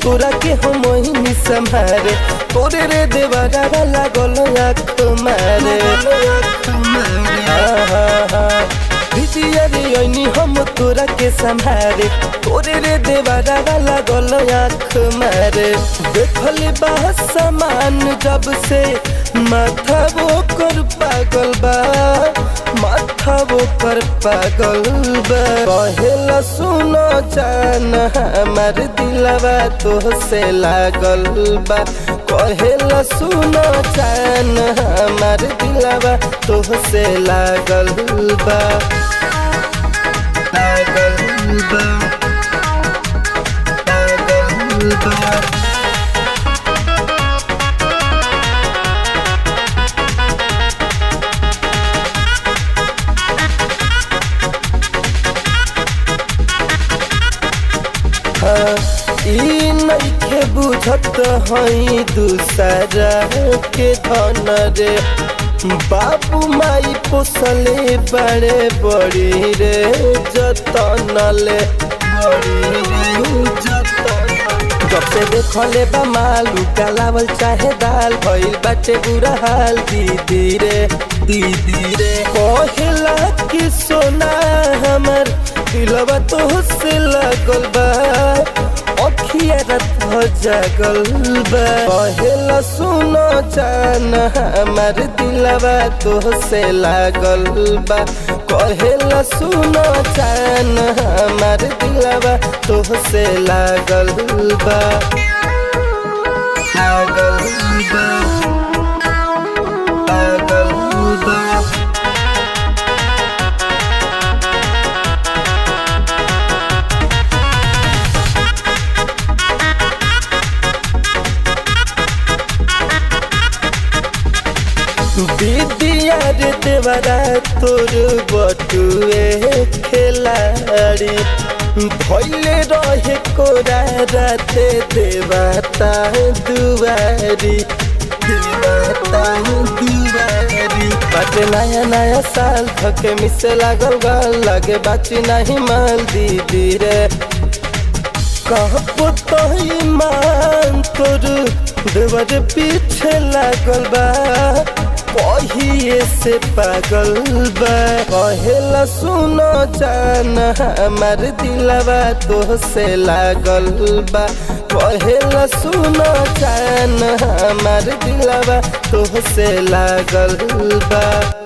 तोरा के हम मोहिनी संभारे तोरे रे देवारा लागल आँख मारे बिटिया रे ओइनी हम तोरा के संभारे तोरे रे देवारा लागल आँख मारे देखल बा सामान जब से माथा वो कर पागल बा माथा वो कर पागल बा कहेला सुनो जान हमार दिलवा तो से लागल बा कहेला सुनो जान हमार दिलवा तो से लागल बा लागल बा लागल बा। ई नइखे बुझत हई दूसरा के धन रे बाबू माई पोसले बड़े बड़ी रे जतन ले बड़ी रे जतन जब से देखले बा मालू गलावल चाहे दाल भइल बाटे बुरा हाल दीदी रे कहेला कि सोना हमर दिलवा तो से लागल बा अखिया रात भ जागल बा कहेला सुनो जान हमार दिलवा तो से लागल बा कहेला सुनो जान हमार दिलवा तो से लागल बा लागल बा लागल बा। बिटिया रे देवरा तोर बटुए खिलाड़ी भइले रहे कोरा राते देवता दुआरी देवता दुआरी बाटे नया नया साल थके मिसे लागल गाल लागे बाची नहीं माल दीदी रे कहबो तो ईमान तोर देवर पीछे लागल बा कहिए से पागल बा कहेला सुनो जान हमार दिलवा तो से लागल बा कहेला सुनो जान हमार दिलवा तो से लागल बा।